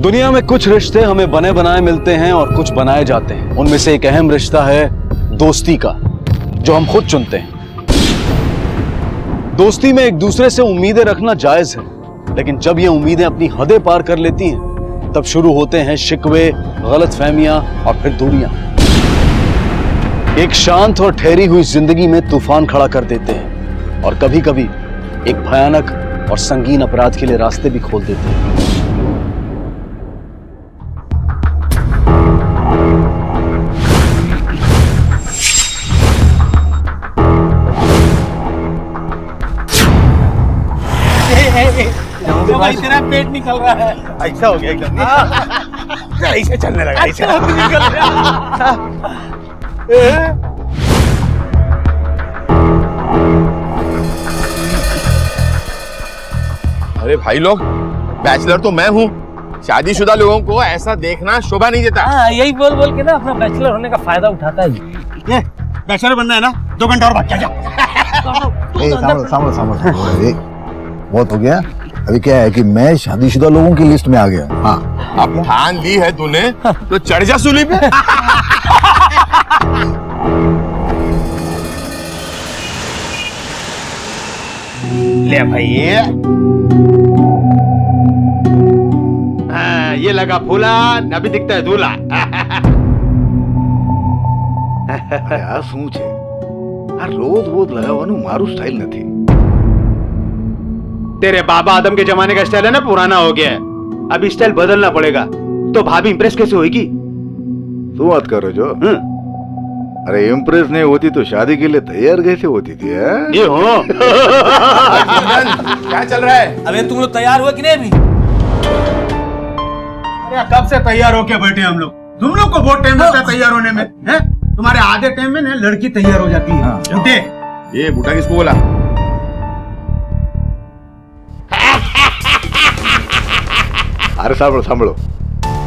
दुनिया में कुछ रिश्ते हमें बने बनाए मिलते हैं और कुछ बनाए जाते हैं। उनमें से एक अहम रिश्ता है दोस्ती का, जो हम खुद चुनते हैं। दोस्ती में एक दूसरे से उम्मीदें रखना जायज है, लेकिन जब ये उम्मीदें अपनी हदें पार कर लेती हैं, तब शुरू होते हैं शिकवे, गलतफहमियां और फिर दूरियां। एक शांत और ठहरी हुई जिंदगी में तूफान खड़ा कर देते हैं और कभी कभी एक भयानक और संगीन अपराध के लिए रास्ते भी खोल देते हैं। भाई तेरा पेट निकल रहा है। ऐसा हो गया एकदम। ऐसे चलने लगा, ऐसे निकल रहा। अरे भाई लोग, बैचलर तो मैं हूँ, शादीशुदा लोगों को ऐसा देखना शोभा नहीं देता। हाँ, यही बोल बोल के ना अपना बैचलर होने का फायदा उठाता है। बैचलर बनना है ना, 2 घंटा और भाग जा। सामने बहुत हो गया। अभी क्या है कि मैं शादीशुदा लोगों की लिस्ट में आ गया। हाँ, अब ठान ली है तूने तो चढ़ जा सूली पे। ले भाई ये लगा फूला, अभी दिखता है दूल्हा। આ શું છે? આ રોજ લગાવવાનું મારું સ્ટાઇલ નથી। तेरे बाबा आदम के जमाने का स्टाइल है ना, पुराना हो गया है। अब स्टाइल बदलना पड़ेगा, तो भाभी इंप्रेस कैसे होगी? શું વાત કરો છો? अरे इम्प्रेस नहीं होती तो शादी के लिए तैयार कैसे होती थी? ये हो। क्या चल रहा है? अबे तुम लोग तैयार हुए कि नहीं अभी? अरे कब से तैयार होके बैठे हम लोग? तुम लोग को बहुत टाइम लगता है तैयार होने में, हैं? तुम्हारे आधे टाइम में ना लड़की तैयार हो जाती है। झूठे। ये बूटा किसको बोला? अरे सामलो,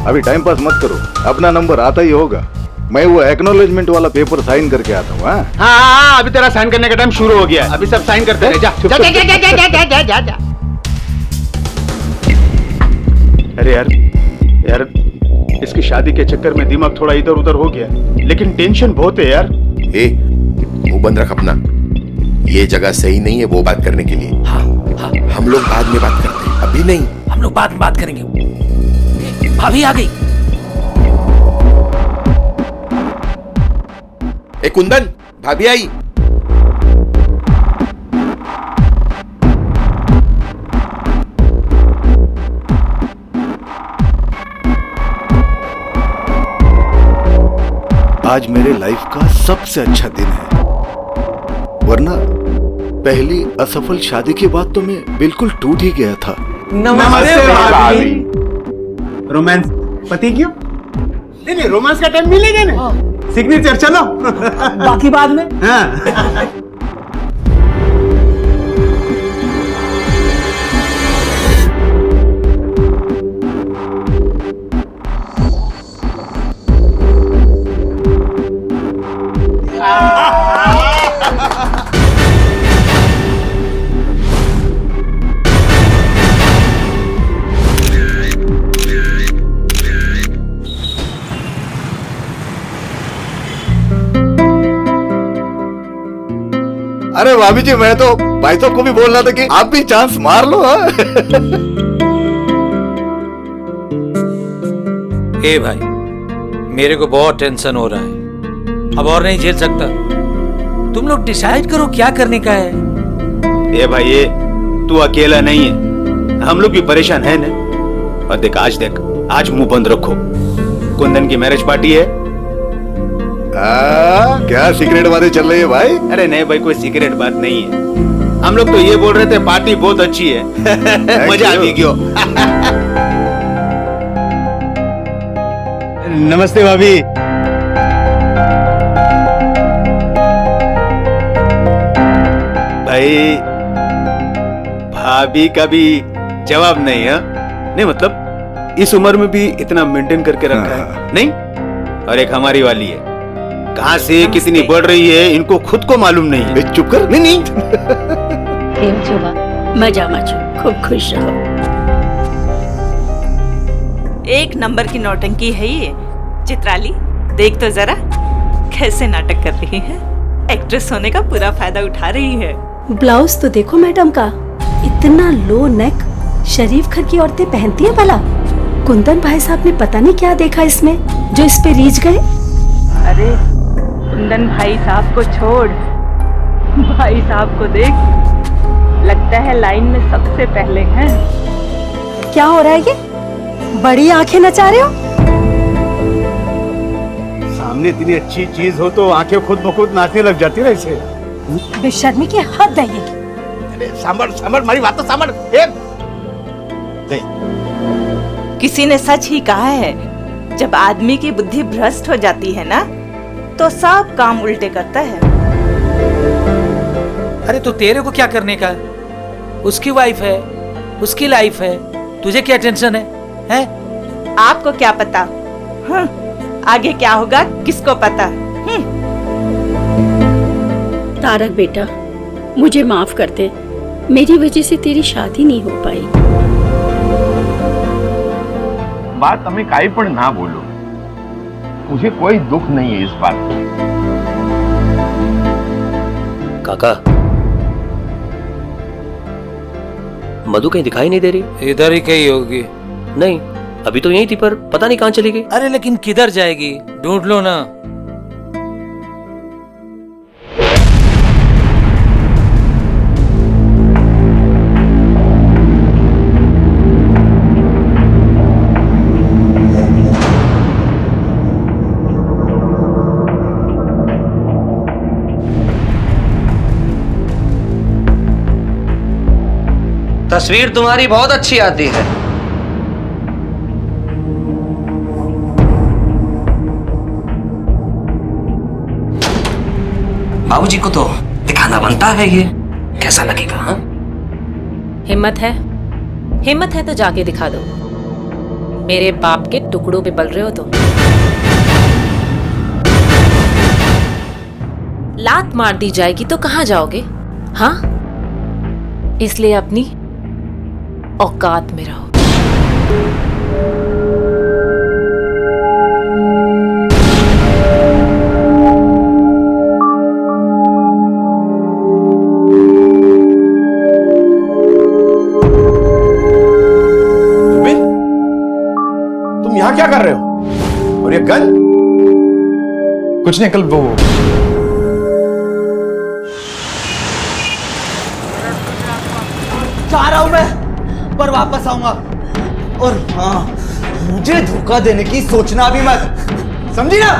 अभी टाइम पास मत करो, अपना नंबर आता ही होगा। मैं वो एक्नॉलेजमेंट वाला पेपर साइन करके आता हूँ। हाँ, अभी तेरा साइन करने का टाइम शुरू हो गया। अभी सब साइन करते रहे। जा जा जा जा जा जा जा जा। अरे यार इसकी शादी के चक्कर में दिमाग थोड़ा इधर उधर हो गया, लेकिन टेंशन बहुत है यार। मुंह बंद रख अपना। ये जगह सही नहीं है वो बात करने के लिए। हाँ, हम लोग बाद में बात करते हैं, अभी नहीं। हम लोग बाद में बात करेंगे। भाभी आ गई। ए कुंदन, भाभी आई। आज मेरे लाइफ का सबसे अच्छा दिन है, वरना पहली असफल शादी के बाद तो मैं बिल्कुल टूट ही गया था। नमस्ते भाभी। रोमांस पति क्यों? नहीं, रोमांस का टाइम मिलेगा ना। सिग्नेचर चलो। बाकी बाद में। हाँ। अरे भाभी जी, मैं तो भाई साहब को भी बोल रहा था कि आप भी चांस मार लो। ए भाई, मेरे को बहुत टेंशन हो रहा है, अब और नहीं झेल सकता। तुम लोग डिसाइड करो क्या करने का है। ए भाई, ये तू अकेला नहीं है, हम लोग भी परेशान है ना। और देख, आज मुंह बंद रखो। कुंदन की मैरिज पार्टी है। क्या सीक्रेट बातें चल रही है भाई? अरे नहीं भाई, कोई सीक्रेट बात नहीं है। हम लोग तो ये बोल रहे थे पार्टी बहुत अच्छी है। मजा आ गया। नमस्ते भाभी। भाई भाभी का भी जवाब नहीं है। नहीं मतलब इस उम्र में भी इतना मेंटेन करके रखा है। नहीं, और एक हमारी वाली है, कहां से कितनी बढ़ रही है इनको खुद को मालूम नहीं है। चुप कर। नहीं કેમ છો બા? મજામાં છું, ખૂબ ખુશ રહો। एक नंबर की नौटंकी है ये। चित्राली देख तो जरा कैसे नाटक कर रही है। एक्ट्रेस होने का पूरा फायदा उठा रही है। ब्लाउज तो देखो मैडम का, इतना लो नेक शरीफ घर की औरतें पहनती है भला। कुंदन भाई साहब ने पता नहीं क्या देखा इसमें जो इस पे रीझ गए। अरे कुंदन भाई साहब को छोड़, भाई साहब को देख, लगता है लाइन में सबसे पहले हैं। क्या हो रहा है ये? बड़ी आंखें नचा रहे हो? सामने इतनी अच्छी चीज हो तो आंखें खुद ब खुद नाचने लग जाती है ऐसे। बेशर्मी की हद है ये। अरे सांबर मारी बात तो सांबर। किसी ने सच ही कहा है, जब आदमी की बुद्धि भ्रष्ट हो जाती है ना तो सब काम उल्टे करता है। अरे तो तेरे को क्या करने का? उसकी वाइफ है, उसकी लाइफ है, तुझे क्या टेंशन है? हैं? आपको क्या पता? आगे क्या होगा किसको पता? तारक बेटा, मुझे माफ कर दे, मेरी वजह से तेरी शादी नहीं हो पाई। बात हमें काई पण ना बोलो, मुझे कोई दुख नहीं है इस बात का। काका, मधु कहीं दिखाई नहीं दे रही। इधर ही कहीं होगी। नहीं, अभी तो यहीं थी पर पता नहीं कहाँ चली गई। अरे लेकिन किधर जाएगी? ढूंढ लो ना। तस्वीर तुम्हारी बहुत अच्छी आती है। बाबूजी को तो दिखाना बनता है, ये कैसा लगेगा? हाँ? हिम्मत है तो जाके दिखा दो। मेरे बाप के टुकड़ों पे पल रहे हो तो। लात मार दी जाएगी तो कहाँ जाओगे? हाँ, इसलिए अपनी औकात में रहो। तुम यहाँ क्या कर रहे हो? और ये गन? कुछ नहीं, कल वो जा रहा हूं मैं, पर वापस आऊंगा। और हाँ, मुझे धोखा देने की सोचना भी मत, समझी ना?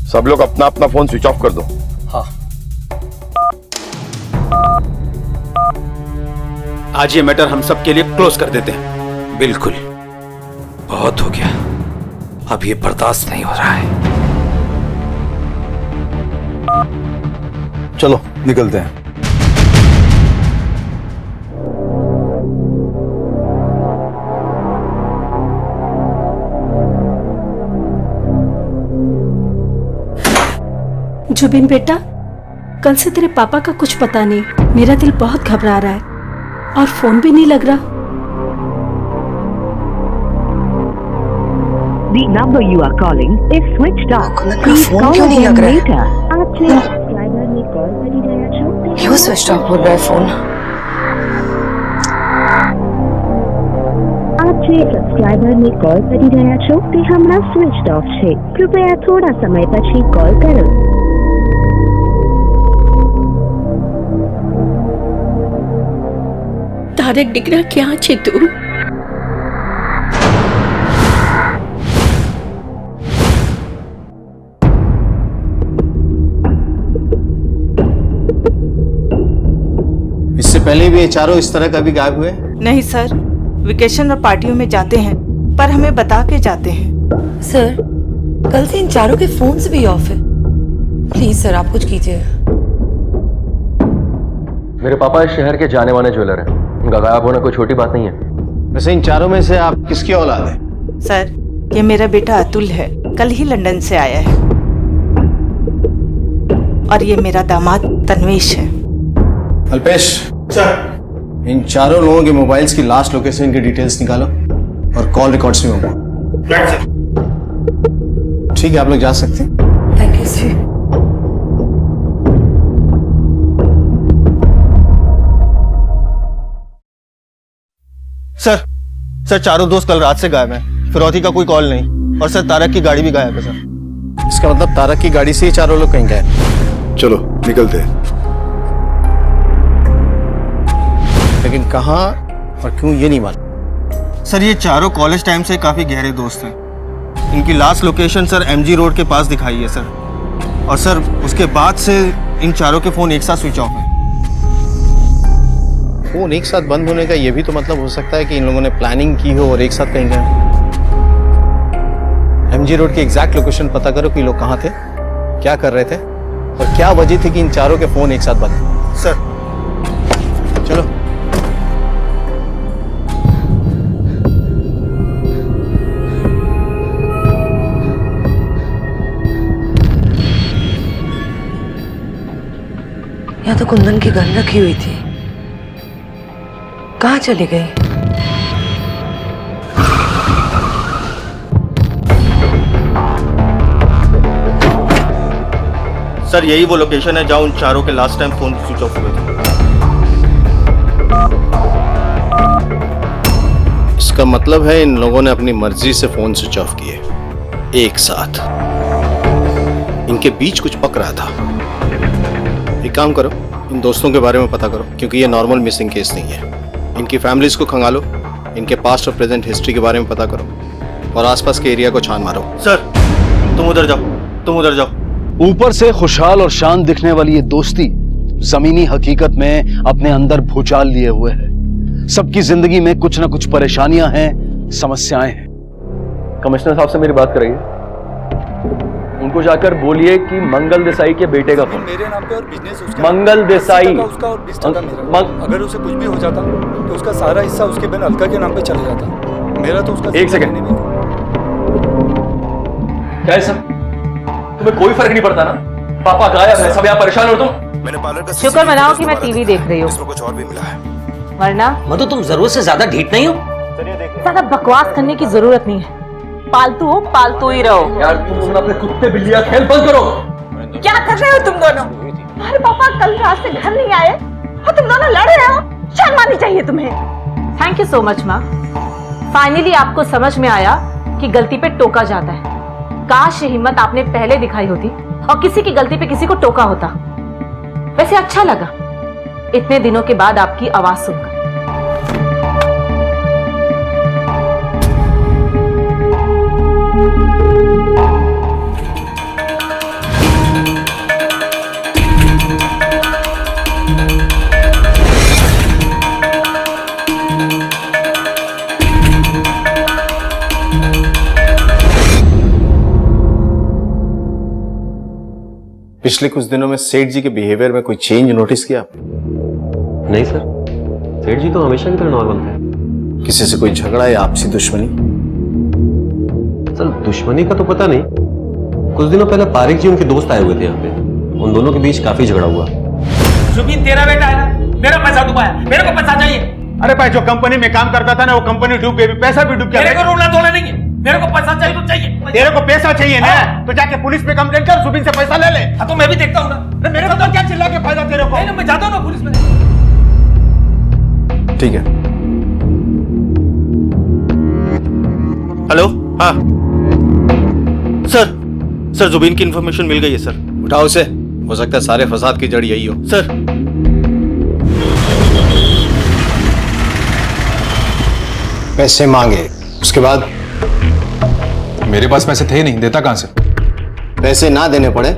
सब लोग अपना अपना फोन स्विच ऑफ कर दो। हाँ। आज ये मैटर हम सब के लिए क्लोज कर देते हैं। बिल्कुल, बहुत हो गया, अब ये बर्दाश्त नहीं हो रहा है। चलो निकलते हैं। जुबिन बेटा, कल से तेरे पापा का कुछ पता नहीं। मेरा दिल बहुत घबरा रहा है और फोन भी नहीं लग रहा। The number you are calling is switched off. Please call again later. आपसे सब्सक्राइबर ने कॉल કરી રહ્યા છો। क्यों स्विच ऑफ बोल रहा है फोन? આપसे સબસ્ક્રાઇબર ને કોલ કરી રહ્યા છો તે હમણાં સ્વિચ્ડ ઓફ છે। કૃપયા થોડા સમય પછી કોલ કરો। તારક દીકરા, ક્યાં છે તું? इससे पहले भी ये चारों इस तरह कभी गायब हुए? नहीं सर, वेकेशन और पार्टियों में जाते हैं, पर हमें बता के जाते हैं। सर, कल से इन चारों के फोन्स भी ऑफ है। प्लीज सर, आप कुछ कीजिए। मेरे पापा इस शहर के जाने माने ज्वेलर हैं। उनका गायब होना कोई छोटी बात नहीं है। वैसे इन चारों में से आप किसकी औलाद है? सर, ये मेरा बेटा अतुल है, कल ही लंदन से आया है। और ये मेरा दामाद तन्वेश है। अल्पेश सर, इन चारों लोगों के मोबाइल्स की लास्ट लोकेशन की डिटेल्स निकालो और कॉल रिकॉर्ड्स भी मंगवाओ। ठीक है, आप लोग जा सकते हैं। Thank you sir. सर चारों दोस्त कल रात से गायब हैं। फिरौती का कोई कॉल नहीं, और सर तारक की गाड़ी भी गायब है सर। इसका मतलब तारक की गाड़ी से ही चारों लोग कहीं गए। चलो निकलते हैं। लेकिन कहाँ और क्यों ये नहीं मालूम। सर ये चारों कॉलेज टाइम से काफी गहरे दोस्त हैं। इनकी last location sir MG road के पास दिखाई है सर। और सर उसके बाद से इन चारों के फोन एक साथ स्विच ऑफ हैं। फोन एक साथ बंद होने का ये भी तो मतलब हो सकता है कि इन लोगों ने प्लानिंग की हो और एक साथ कहीं गए। MG रोड की एग्जैक्ट लोकेशन पता करो कि लोग कहाँ थे, क्या कर रहे थे और क्या वजह थी कि इन चारों के फोन एक साथ बंद। सर चलो। यहाँ तो कुंदन की गन रखी हुई थी, कहाँ चली गई? सर यही वो लोकेशन है जहाँ उन चारों के last time phone switch off हुए थे। इसका मतलब है इन लोगों ने अपनी मर्जी से फोन स्विच ऑफ किए एक साथ। इनके बीच कुछ पक रहा था। एक काम करो, इन दोस्तों के बारे में पता करो, क्योंकि ये नॉर्मल मिसिंग केस नहीं है। इनकी फैमिलीज को खंगालो, इनके पास्ट और प्रेजेंट हिस्ट्री के बारे में पता करो और आसपास के एरिया को छान मारो। सर तुम उधर जाओ। ऊपर से खुशहाल और शांत दिखने वाली ये दोस्ती जमीनी हकीकत में अपने अंदर भूचाल लिए हुए है। सबकी जिंदगी में कुछ ना कुछ परेशानियां हैं, समस्याएं हैं। कमिश्नर साहब से मेरी बात कराइए, उनको जाकर बोलिए कि मंगल देसाई के बेटे का फोन। मेरे नाम पे और बिजनेस उसका, मंगल देसाई उसका और 20% मेरा। अगर उसे कुछ भी हो जाता तो उसका सारा हिस्सा उसके बहन अलका के नाम पे चला जाता। मेरा तो उसका एक सेकंड, क्या है सर? तुम्हें कोई फर्क नहीं पड़ता ना? पापा गायब है, सब यहाँ परेशान हो तुम। मैंने पार्लर का शुक्र मनाओ कि मैं टीवी देख रही हूँ, इसमें कुछ और भी मिला है। वरना मधु तुम जरूरत से ज्यादा ढीठ नहीं हो? ज्यादा बकवास करने की जरूरत नहीं है। पालतू हो, पालतू ही रहो। यार तुम अपने कुत्ते बिल्लियां खेल बंद करो। क्या कर रहे हो तुम दोनों? तुम्हारे पापा कल रात से घर नहीं आए और तुम दोनों लड़ रहे हो। शर्म आनी चाहिए तुम्हें। थैंक यू सो मच माँ। फाइनली आपको समझ में आया कि गलती पे टोका जाता है। काश ये हिम्मत आपने पहले दिखाई होती और किसी की गलती पे किसी को टोका होता। वैसे अच्छा लगा इतने दिनों के बाद आपकी आवाज सुनकर। पिछले कुछ दिनों में सेठ जी के बिहेवियर में कोई चेंज नोटिस किया? नहीं सर, सेठ जी तो हमेशा की तरह नॉर्मल थे। किसी से कोई झगड़ा या आपसी दुश्मनी? सर दुश्मनी का तो पता नहीं, कुछ दिनों पहले पारिक जी उनके दोस्त आए हुए थे यहाँ पे, उन दोनों के बीच काफी झगड़ा हुआ। जुबिन तेरा बेटा है ना, मेरा पैसा डुबाया, मेरे को पैसा चाहिए। अरे भाई जो कंपनी में काम करता था ना वो कंपनी डूब गई, पैसा भी डूब गया। मेरे को रोना धोना नहीं है, मेरे को पैसा चाहिए तो चाहिए। तेरे को पैसा चाहिए ना, तो जाके पुलिस पे कंप्लेंट कर, जुबिन से पैसा ले ले। हाँ तो मैं भी देखता हूँ ना। मेरे को तो क्या चिल्ला के फायदा तेरे को? नहीं, मैं जाता हूँ ना पुलिस में। ठीक है। हेलो, हाँ सर जुबिन की इंफॉर्मेशन मिल गई है सर। उठाओ उसे, हो सकता है सारे फसाद की जड़ यही हो। सर पैसे मांगे, उसके बाद? मेरे पास पैसे थे नहीं, देता कहां से? पैसे ना देने पड़े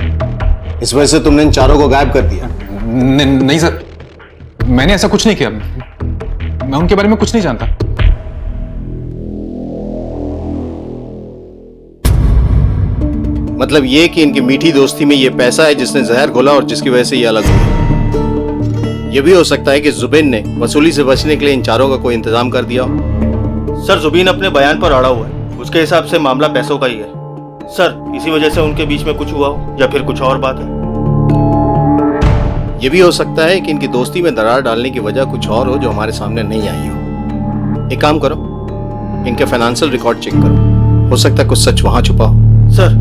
इस वजह से तुमने इन चारों को गायब कर दिया? नहीं सर, मैंने ऐसा कुछ नहीं किया। मैं उनके बारे में कुछ नहीं जानता। मतलब ये कि इनकी मीठी दोस्ती में ये पैसा है जिसने जहर घोला और जिसकी वजह से ये अलग हुए। ये भी हो सकता है कि जुबिन ने वसूली से बचने के लिए इन चारों का कोई इंतजाम कर दिया हो। सर जुबिन अपने बयान पर अड़ा हुआ है, उसके हिसाब से मामला पैसों का ही है सर। इसी वजह से उनके बीच में कुछ हुआ हो या फिर कुछ और बात है। ये भी हो सकता है कि इनकी दोस्ती में दरार डालने की वजह कुछ और हो जो हमारे सामने नहीं आई हो। एक काम करो, इनके फाइनेंशियल रिकॉर्ड चेक करो, हो सकता है कुछ सच वहां छुपा हो। सर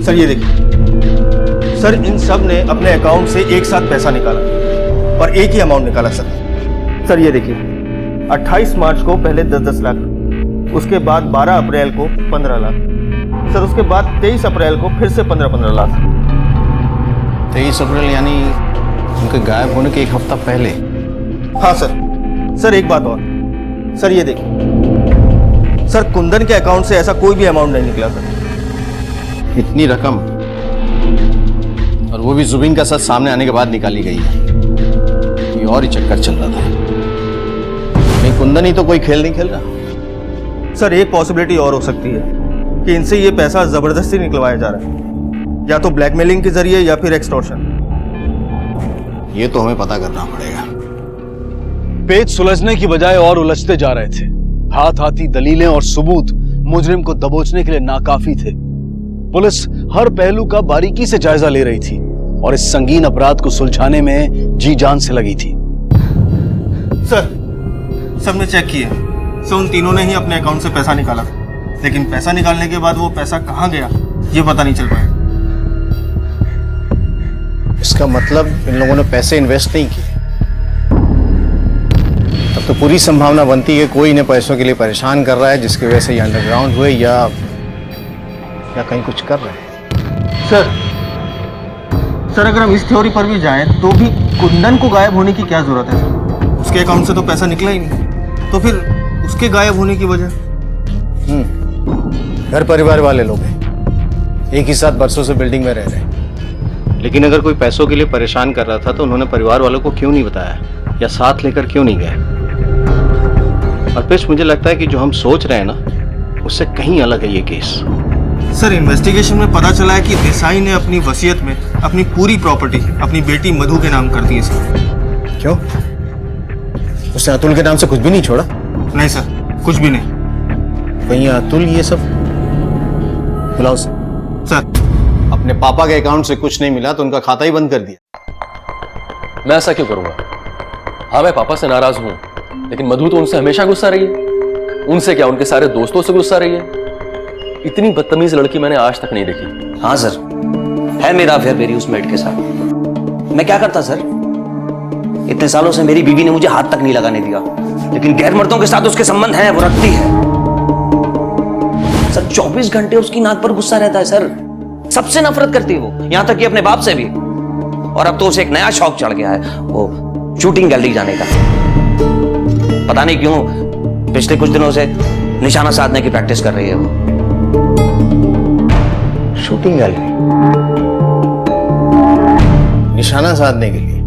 सर ये देखिए सर, इन सब ने अपने अकाउंट से एक साथ पैसा निकाला और एक ही अमाउंट निकाला सर ये देखिए 28 मार्च को पहले 10-10 लाख, उसके बाद 12 अप्रैल को 15 लाख सर, उसके बाद 23 अप्रैल को फिर से 15-15 लाख। 23 अप्रैल यानी उनके गायब होने के एक हफ्ता पहले। हाँ सर एक बात और सर, ये देखिए सर, कुंदन के अकाउंट से ऐसा कोई भी अमाउंट नहीं निकला सर। इतनी रकम, और वो भी जुबिन का सच सामने आने के बाद निकाली गई है। ये और ही चक्कर चल रहा था, नहीं कुंदन ही तो कोई खेल नहीं खेल रहा। सर एक पॉसिबिलिटी और हो सकती है कि इनसे ये पैसा जबरदस्ती निकलवाया जा रहा है, या तो ब्लैकमेलिंग के जरिए या फिर एक्सटॉर्शन। ये तो हमें पता करना पड़ेगा। पेच सुलझने की बजाय और उलझते जा रहे थे। हाथ हाथी दलीलें और सबूत मुजरिम को दबोचने के लिए नाकाफी थे। पुलिस हर पहलू का बारीकी से जायजा ले रही थी और इस संगीन अपराध को सुलझाने में जी जान से लगी थी। सर सबने चेक किया, सो उन तीनों ने ही अपने अकाउंट से पैसा निकाला, लेकिन पैसा निकालने के बाद वो पैसा कहां गया ये पता नहीं चल पाया। इसका मतलब इन लोगों ने पैसे इन्वेस्ट नहीं किए। तब तो पूरी संभावना बनती है कोई इन्हें पैसों के लिए परेशान कर रहा है, जिसकी वजह से ये अंडरग्राउंड हुए या कहीं कुछ कर रहे हैं। सर अगर हम इस थ्योरी पर भी जाएं तो भी कुंदन को गायब होने की क्या जरूरत है सर? उसके अकाउंट से तो पैसा निकला ही नहीं, तो फिर उसके गायब होने की वजह? घर परिवार वाले लोग हैं, एक ही साथ बरसों से बिल्डिंग में रह रहे हैं। लेकिन अगर कोई पैसों के लिए परेशान कर रहा था तो उन्होंने परिवार वालों को क्यों नहीं बताया या साथ लेकर क्यों नहीं गए? और फिर मुझे लगता है कि जो हम सोच रहे हैं ना, उससे कहीं अलग है ये केस। सर इन्वेस्टिगेशन में पता चला है कि देसाई ने अपनी वसीयत में अपनी पूरी प्रॉपर्टी अपनी बेटी मधु के नाम कर दी है सर। क्यों? उसने अतुल के नाम से कुछ भी नहीं छोड़ा? नहीं सर, कुछ भी नहीं। कहीं अतुल ये सब बुलाओ सर। अपने पापा के अकाउंट से कुछ नहीं मिला तो उनका खाता ही बंद कर दिया। मैं ऐसा क्यों करूंगा? हाँ मैं पापा से नाराज हूं, लेकिन मधु तो उनसे हमेशा गुस्सा रही है। उनसे क्या, उनके सारे दोस्तों से गुस्सा रही है। इतनी बदतमीज लड़की मैंने आज तक नहीं देखी। हाँ सर, है मेरा अफेयर मेरी उस मेड के साथ। मैं क्या करता सर? इतने सालों से मेरी बीवी ने मुझे हाथ तक नहीं लगाने दिया, लेकिन गैर मर्दों के साथ उसके संबंध हैं, वो रखती है। सर 24 घंटे उसकी नाक पर गुस्सा रहता है सर। सबसे नफरत करती है वो, यहां तक कि अपने बाप से भी। और अब तो उसे एक नया शौक चढ़ गया है, वो शूटिंग गैलरी जाने का। पता नहीं क्यों पिछले कुछ दिनों से निशाना साधने की प्रैक्टिस कर रही है वो। शूटिंग गैलरी निशाना साधने के लिए?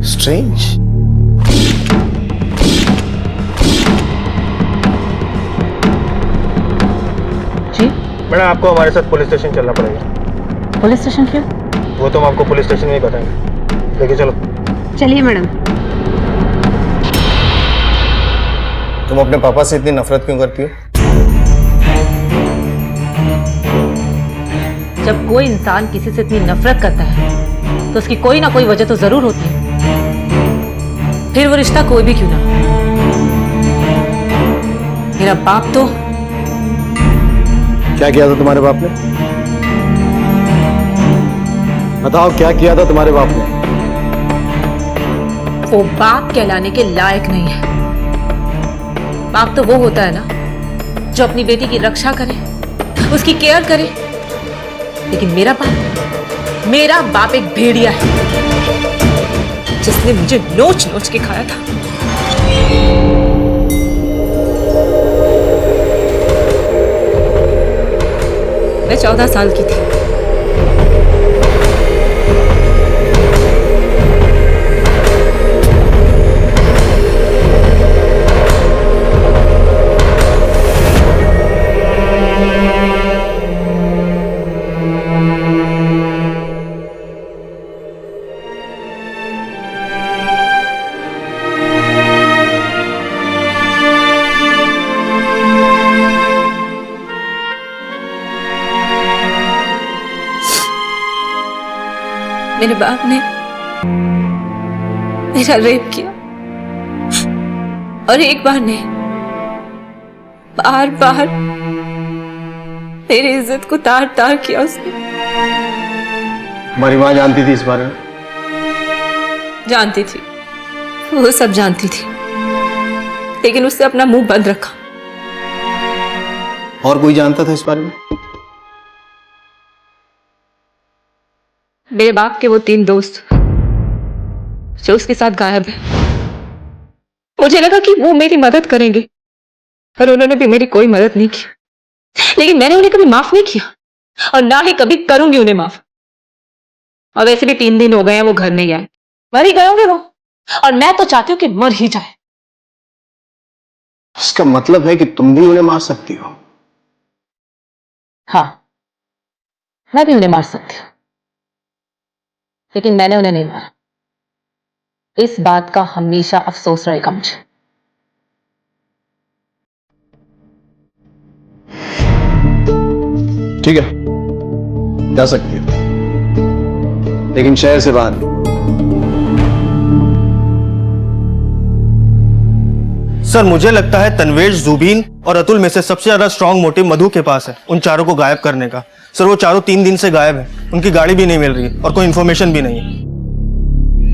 स्ट्रेंज। जी मैडम, आपको हमारे साथ पुलिस स्टेशन चलना पड़ेगा। पुलिस स्टेशन क्यों? वो तो हम आपको पुलिस स्टेशन में ही बताएंगे। देखिए चलो। चलिए मैडम। तुम अपने पापा से इतनी नफरत क्यों करती हो? जब कोई इंसान किसी से इतनी नफरत करता है तो उसकी कोई ना कोई वजह तो जरूर होती है, फिर वो रिश्ता कोई भी क्यों ना। मेरा बाप तो। क्या किया था तुम्हारे बाप ने? बताओ क्या किया था तुम्हारे बाप ने? वो बाप कहलाने के लायक नहीं है। बाप तो वो होता है ना जो अपनी बेटी की रक्षा करे, उसकी केयर करे। लेकिन मेरा बाप एक भेड़िया है जिसने मुझे नोच नोच के खाया था। मैं 14 साल की थी। मेरे बाप ने मेरा रेप किया और एक बार नहीं, बार बार मेरी इज्जत को तार तार किया उसने। हमारी माँ जानती थी इस बारे में? जानती थी, वो सब जानती थी, लेकिन उससे अपना मुंह बंद रखा। और कोई जानता था इस बारे में? मेरे बाप के वो 3 दोस्त जो उसके साथ गायब है। मुझे लगा कि वो मेरी मदद करेंगे, पर उन्होंने भी मेरी कोई मदद नहीं की। लेकिन मैंने उन्हें कभी माफ नहीं किया और ना ही कभी करूंगी उन्हें माफ। और वैसे भी 3 दिन हो गए हैं वो घर नहीं आए, मर ही गए होंगे वो, और मैं तो चाहती हूँ कि मर ही जाए। इसका मतलब है कि तुम भी उन्हें मार सकती हो? हाँ, मैं भी उन्हें मार सकती हूँ, लेकिन मैंने उन्हें नहीं मारा। इस बात का हमेशा अफसोस रहेगा मुझे। ठीक है, जा सकती हो, लेकिन शहर से बाहर नहीं। सर मुझे लगता है तन्वेश, जुबीन और अतुल में से सबसे ज्यादा स्ट्रांग मोटिव मधु के पास है उन चारों को गायब करने का। सर वो चारों 3 दिन से गायब है, उनकी गाड़ी भी नहीं मिल रही है और कोई इंफॉर्मेशन भी नहीं है।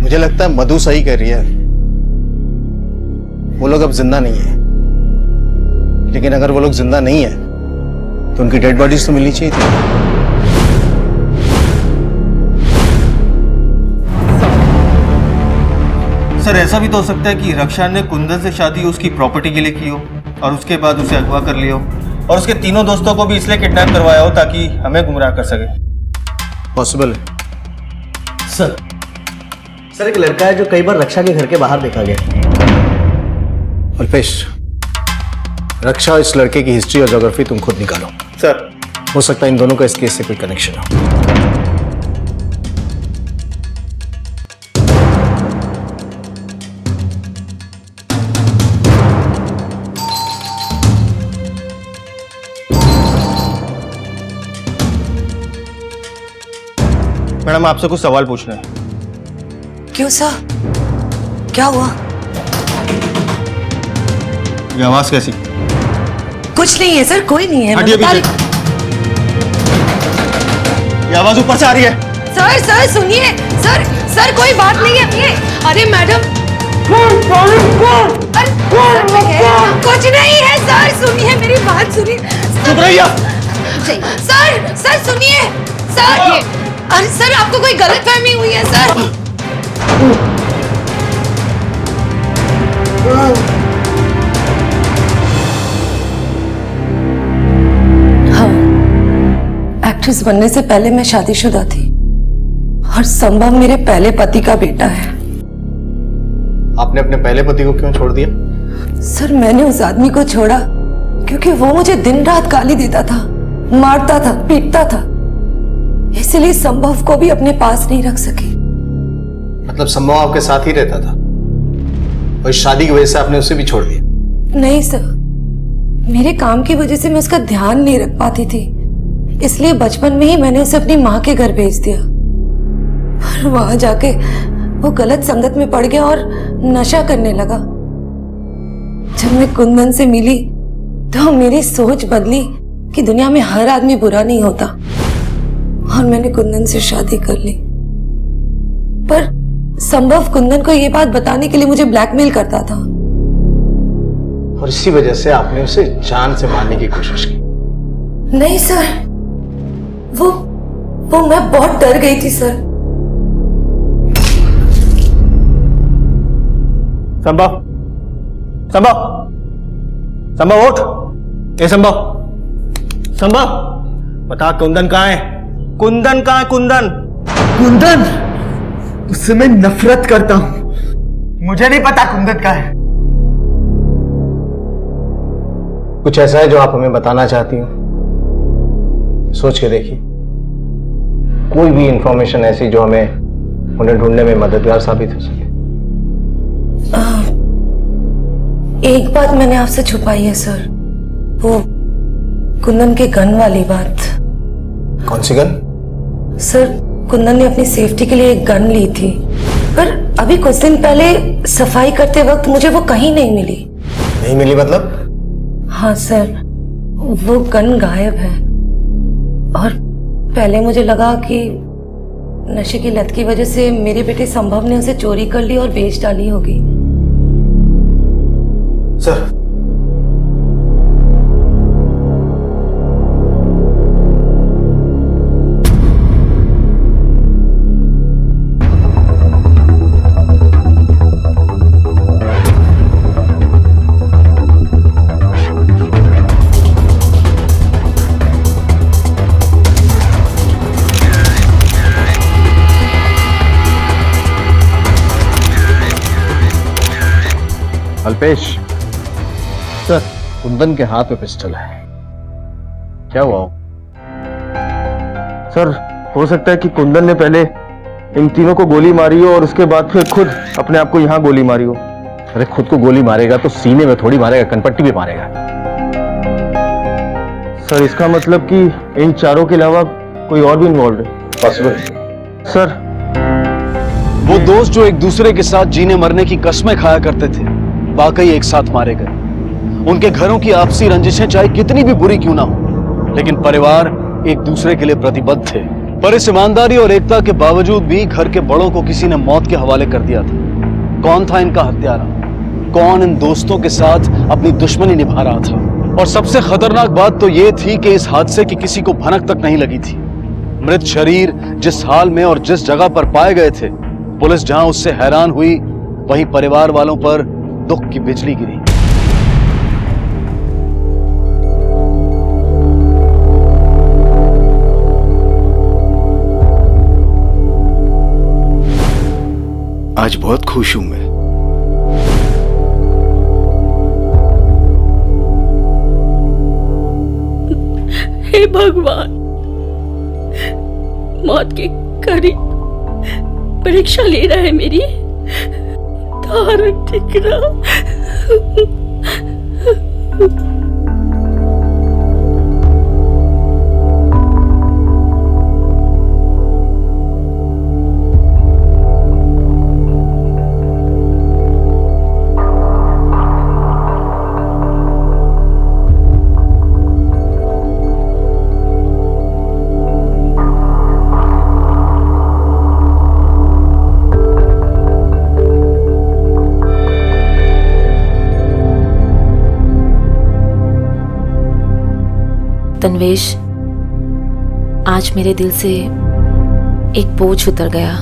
मुझे लगता है मधु सही कह रही है, वो लोग अब जिंदा नहीं है। लेकिन अगर वो लोग जिंदा नहीं है तो उनकी डेड बॉडीज तो मिलनी चाहिए थी। सर ऐसा भी तो हो सकता है कि रक्षा ने कुंदन से शादी उसकी प्रॉपर्टी के लिए की हो और उसके बाद उसे अगवा कर लिया हो और उसके तीनों दोस्तों को भी इसलिए किडनैप करवाया हो ताकि हमें गुमराह कर सके। पॉसिबल है। सर एक लड़का है जो कई बार रक्षा के घर के बाहर देखा गया। अल्पेश, रक्षा और इस लड़के की हिस्ट्री और ज्योग्राफी तुम खुद निकालो। सर हो सकता है इन दोनों का इस केस से कोई कनेक्शन हो। मैडम आपसे कुछ सवाल पूछना है। क्यों सर, क्या हुआ? ये आवाज कैसी? कुछ नहीं है सर, कोई नहीं है। हटिए पीछे। ये आवाज ऊपर से आ रही है। सर सुनिए, सर कोई बात नहीं है। ये अरे मैडम, कुछ नहीं है सर, सुनिए मेरी बात सुनिए। चुप रहिए। सर सुनिए सर। अरे सर आपको कोई गलतफहमी हुई है सर। हाँ, एक्ट्रेस बनने से पहले मैं शादीशुदा थी और संभव मेरे पहले पति का बेटा है। आपने अपने पहले पति को क्यों छोड़ दिया? सर मैंने उस आदमी को छोड़ा क्योंकि वो मुझे दिन रात गाली देता था, मारता था, पीटता था, इसलिए संभव को भी अपने पास नहीं रख सकी। मतलब संभव आपके साथ ही रहता था और इस शादी की वजह से आपने उसे भी छोड़ दिया? नहीं सर, मेरे काम की वजह से मैं उसका ध्यान नहीं रख पाती थी, इसलिए बचपन में ही मैंने उसे अपनी माँ के घर भेज दिया। और वहां जाके वो गलत संगत में पड़ गया और नशा करने लगा। जब मैं कुंदन से मिली तो मेरी सोच बदली कि दुनिया में हर आदमी बुरा नहीं होता, और मैंने कुंदन से शादी कर ली। पर संभव कुंदन को यह बात बताने के लिए मुझे ब्लैकमेल करता था और इसी वजह से आपने उसे जान से मारने की कोशिश की? नहीं सर, वो मैं बहुत डर गई थी सर। संभव उठ। ए संभव बता कुंदन कहाँ है? कुंदन कहाँ है? कुंदन, उससे मैं नफरत करता हूं। मुझे नहीं पता कुंदन कहाँ है। कुछ ऐसा है जो आप हमें बताना चाहती हो? सोच के देखिए, कोई भी इंफॉर्मेशन ऐसी जो हमें उन्हें ढूंढने में मददगार साबित हो सके। एक बात मैंने आपसे छुपाई है सर, वो कुंदन के गन वाली बात। कौन सी गन? सर कुंदन ने अपनी सेफ्टी के लिए एक गन ली थी, पर अभी कुछ दिन पहले सफाई करते वक्त मुझे वो कहीं नहीं मिली। नहीं मिली मतलब? हाँ सर, वो गन गायब है। और पहले मुझे लगा कि नशे की लत की वजह से मेरे बेटे संभव ने उसे चोरी कर ली और बेच डाली होगी। सर, अल्पेश, सर, कुंदन के हाथ में पिस्टल है। क्या हुआ? सर, हो सकता है कि कुंदन ने पहले इन तीनों को गोली मारी हो और उसके बाद फिर खुद अपने आप को यहाँ गोली मारी हो। अरे खुद को गोली मारेगा तो सीने में थोड़ी मारेगा, कनपट्टी भी मारेगा। सर, इसका मतलब कि इन चारों के अलावा कोई और भी इन्वॉल्व है? पॉसिबल। सर, वो दोस्त जो एक दूसरे के साथ जीने मरने की कस्में खाया करते थे, वाकई एक साथ मारे गए। उनके घरों की आपसी रंजिशें चाहे कितनी भी बुरी क्यों ना हो, लेकिन परिवार एक दूसरे के लिए प्रतिबद्ध थे। पर इस ईमानदारी और एकता के बावजूद भी घर के बड़ों को किसी ने मौत के हवाले कर दिया था। कौन था इनका हत्यारा? कौन इन दोस्तों के साथ अपनी दुश्मनी निभा रहा था? और सबसे खतरनाक बात तो यह थी कि इस हादसे की किसी को भनक तक नहीं लगी थी। मृत शरीर जिस हाल में और जिस जगह पर पाए गए थे, पुलिस जहां उससे हैरान हुई, वहीं परिवार वालों पर दुख की बिजली गिरी। आज बहुत खुश हूं मैं। हे भगवान, मौत के करीब परीक्षा ले रहा है मेरी। तारक ठीक रहा। तन्वेश, आज मेरे दिल से एक बोझ उतर गया।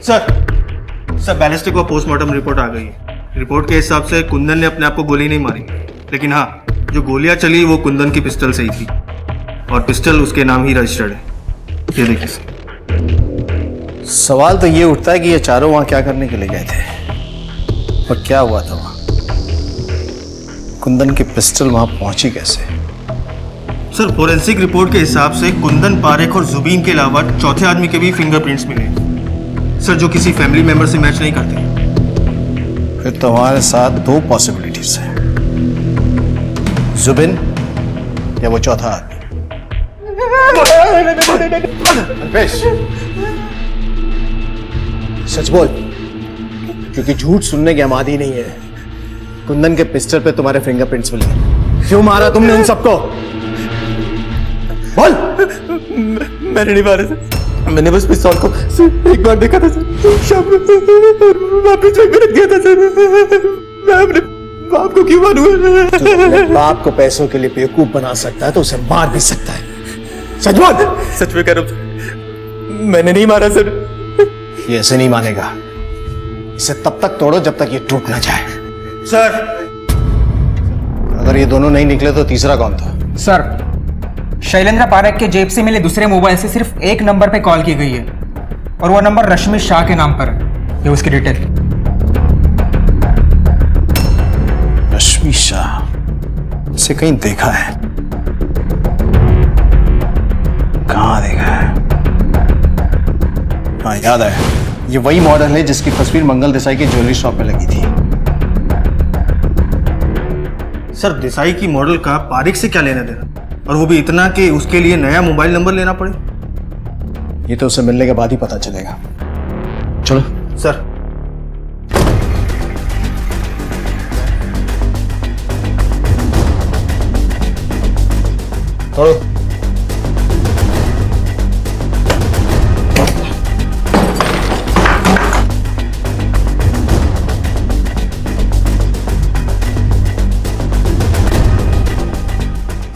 सर, बैलिस्टिक और पोस्टमार्टम रिपोर्ट आ गई है। रिपोर्ट के हिसाब से कुंदन ने अपने आप को गोली नहीं मारी, लेकिन हाँ, जो गोलियां चली वो कुंदन की पिस्टल से ही थी और पिस्टल उसके नाम ही रजिस्टर्ड है। ये देखिए। सवाल तो ये उठता है कि ये चारों वहां क्या करने के लिए गए थे और क्या हुआ था वहां? कुंदन की पिस्टल वहां पहुंची कैसे? सर, फोरेंसिक रिपोर्ट के हिसाब से कुंदन, पारेख और जुबीन के अलावा चौथे आदमी के भी फिंगरप्रिंट्स मिले, सर, जो किसी फैमिली मेंबर से मैच नहीं करते। फिर तो हमारे साथ दो पॉसिबिलिटीज हैं, जुबिन या वो चौथा आदमी। अल्पेश, सच बोल, क्योंकि झूठ सुनने के हम आदी नहीं है। कुंदन के पिस्टल पे तुम्हारे फिंगरप्रिंट्स मिले, क्यों मारा तुमने उन सबको? बोल। मैंने नहीं मारा सर, मैंने बस पिस्तौल को एक बार देखा था सर, शाम को वापस रख दिया था सर। मैं अपने बाप को क्यों मारूंगा? तो बाप को पैसों के लिए बेवकूफ बना सकता है तो उसे मार भी सकता है। सच बोल। सच में कह रहा हूं, मैंने नहीं मारा सर। ये ऐसे नहीं मानेगा, इसे तब तक तोड़ो जब तक ये टूट ना जाए। सर, अगर ये दोनों नहीं निकले तो तीसरा कौन था? सर, शैलेंद्र पारेख के जेब से मिले दूसरे मोबाइल से सिर्फ एक नंबर पे कॉल की गई है और वो नंबर रश्मि शाह के नाम पर है। ये उसकी डिटेल। रश्मि शाह, इसे कहीं देखा है? कहाँ देखा है? हाँ, याद आया, ये वही मॉडल है जिसकी तस्वीर मंगल देसाई की ज्वेलरी शॉप पे लगी थी। सर देसाई की मॉडल का पारिक से क्या लेना देना, और वो भी इतना कि उसके लिए नया मोबाइल नंबर लेना पड़े। ये तो उसे मिलने के बाद ही पता चलेगा। चलो सर। थोड़ा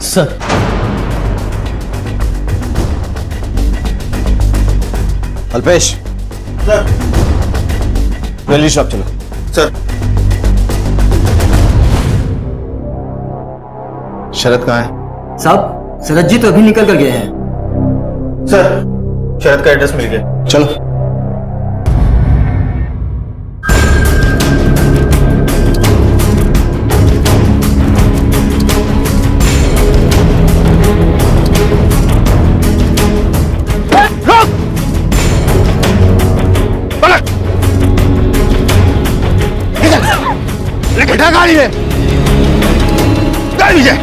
sir. Alpesh, sir. Jewellery shop चलो। सर। शरद कहाँ है? साहब शरद जी तो अभी निकल कर गए हैं। सर शरद का एड्रेस मिल गया। चलो। घटा गाड़ी है, गाड़ी है।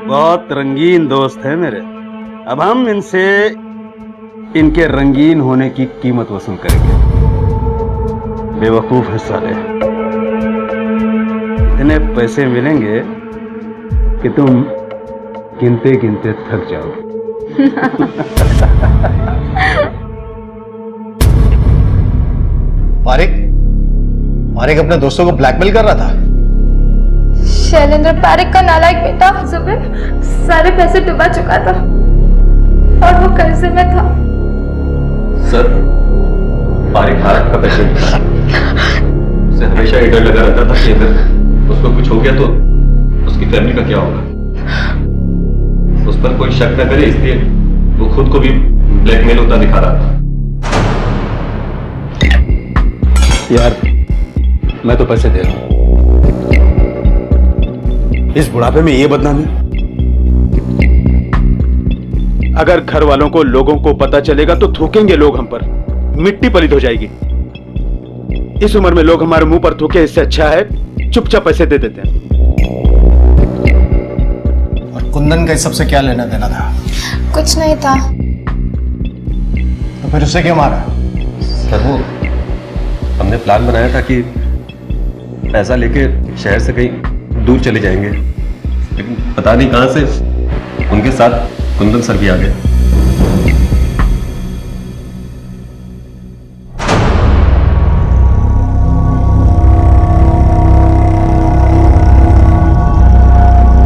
बहुत रंगीन दोस्त है मेरे। अब हम इनसे इनके रंगीन होने की कीमत वसूल करेंगे। बेवकूफ है साले, इतने पैसे मिलेंगे कि तुम गिनते गिनते थक जाओगे। मारिक अपने दोस्तों को ब्लैकमेल कर रहा था। शैलेंद्र पारिक का नालायक बेटा जुबेर सारे पैसे डुबा चुका था और वो कर्जे में था। सर, पारिक भारत का पैसे उसे हमेशा ये डर लगा रहता था कि अगर उसको कुछ हो गया तो उसकी फैमिली का क्या होगा। उस पर कोई शक न करे इसलिए वो खुद को भी ब्लैकमेल होता दिखा रहा था। यार मैं तो पैसे दे रहा हूं, इस बुढ़ापे में ये बदनामी। अगर घर वालों को, लोगों को पता चलेगा तो थूकेंगे लोग हम पर, मिट्टी पलित हो जाएगी। इस उम्र में लोग हमारे मुंह पर थूके, इससे अच्छा है चुपचाप पैसे दे देते हैं। और कुंदन का इस सबसे क्या लेना देना था? कुछ नहीं था। तो फिर उसे क्यों मारा? सर वो हमने प्लान बनाया था कि पैसा लेके शहर से कहीं दूर चले जाएंगे, लेकिन पता नहीं कहां से उनके साथ कुंदन सर भी आ गए।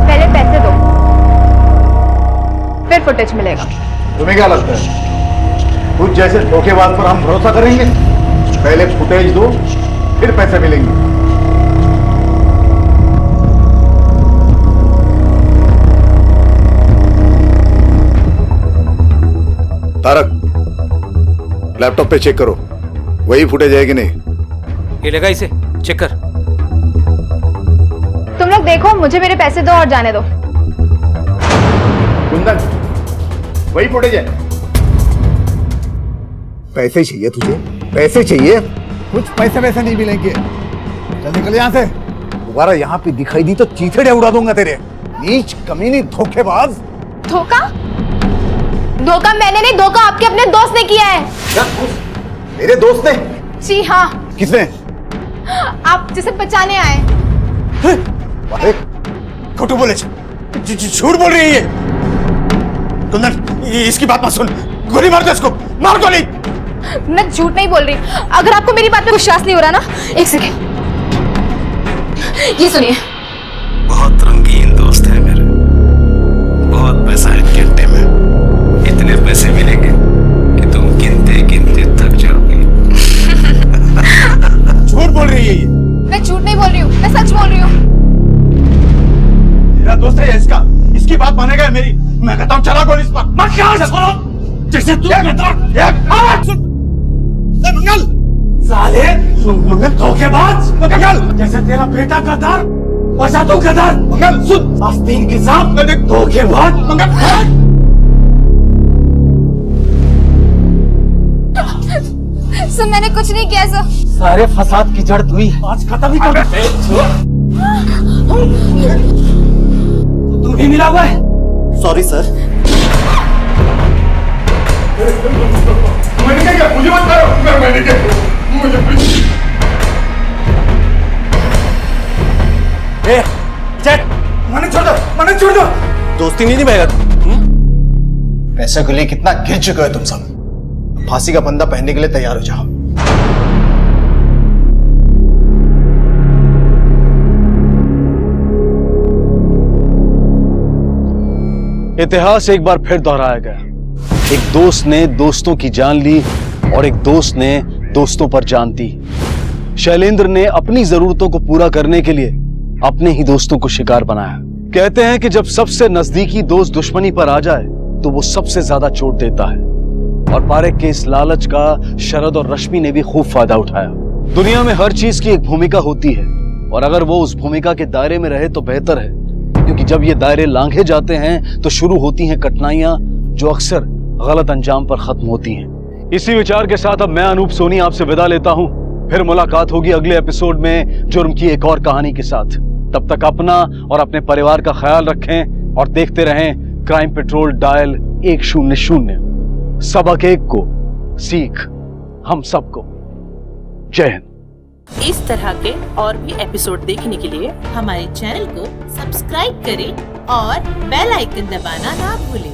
पहले पैसे दो, फिर फुटेज मिलेगा। तुम्हें क्या लगता है कुछ जैसे धोखेबाज पर हम भरोसा करेंगे? पहले फुटेज दो, फिर पैसे मिलेंगे। तारक, लैपटॉप पे चेक करो, वही फुटेज है कि नहीं। ये लगा इसे, चेक कर। तुम लोग देखो, मुझे मेरे पैसे दो और जाने दो। कुंदन, वही फुटेज है। पैसे चाहिए तुझे? पैसे चाहिए? कुछ पैसे वैसे नहीं मिलेंगे। चल निकल यहाँ से। दोबारा यहाँ पे दिखाई दी तो चीथड़े उड़ा दूंगा तेरे। नीच, कमीनी, धोखेबाज। धोखा? धोखा मैंने नहीं, धोखा आपके अपने दोस्त ने किया है। क्या? मेरे दोस्त ने? जी हाँ। किसने? आप जिसे बचाने आए। अरे खोटू बोले, झूठ बोल रही है। कुंदन, इसकी बात मत सुन, गोली मार दो इसको, मार गोली। मैं झूठ नहीं बोल रही। अगर आपको मेरी बात पे विश्वास नहीं हो रहा ना, एक सेकेंड, ये सुनिए। बहुत रंगीन दोस्त है मेरे, बहुत पैसा है घंटे में, इतने पैसे मिलेंगे कि तुम गिनते गिनते थक जाओगे। झूठ बोल रही है ये। मैं झूठ नहीं बोल रही हूँ, मैं सच बोल रही हूँ। मेरा दोस्त है इसका, इसकी बात मानेगा मेरी? मैं कहता हूँ चला गोली इस पर। मत क्या जैसे तू मंगल, साले मंगल धोखेबाज। मंगल, जैसे तेरा बेटा गद्दार, बचा तू गदर। मंगल सुन, आस्तीन के साथ धोखेबाज मंगल। सर मैंने कुछ नहीं किया सर। सारे फसाद की जड़ तू ही है, आज खत्म ही कर दे। तू भी मिला हुआ है। Sorry sir. मैंने क्या किया? मुझे मत मारो। मैंने क्या मुझे मैंने छोड़ दो, मैंने छोड़ दो। दोस्ती नहीं निभाएगा तू? पैसे के लिए कितना गिर चुके हो तुम सब। फांसी का फंदा पहनने के लिए तैयार हो जाओ। इतिहास एक बार फिर दोहराया गया। एक दोस्त ने दोस्तों की जान ली और एक दोस्त ने दोस्तों पर जान दी। शैलेंद्र ने अपनी जरूरतों को पूरा करने के लिए अपने ही दोस्तों को शिकार बनाया। कहते हैं कि जब सबसे नजदीकी दोस्त दुश्मनी पर आ जाए तो वो सबसे ज्यादा चोट देता है, और पारेख के इस लालच का शरद और रश्मि ने भी खूब फायदा उठाया। दुनिया में हर चीज की एक भूमिका होती है, और अगर वो उस भूमिका के दायरे में रहे तो बेहतर है, क्योंकि जब ये दायरे लांघे जाते हैं तो शुरू होती हैं कठिनाइयां जो अक्सर गलत अंजाम पर खत्म होती हैं। इसी विचार के साथ अब मैं अनूप सोनी आपसे विदा लेता हूं। फिर मुलाकात होगी अगले एपिसोड में जुर्म की एक और कहानी के साथ। तब तक अपना और अपने परिवार का ख्याल रखें और देखते रहें क्राइम पेट्रोल डायल 100। सबक एक को, सीख हम सबको। जय हिंद। इस तरह के और भी एपिसोड देखने के लिए हमारे चैनल को सब्सक्राइब करें और बेल आइकन दबाना ना भूलें।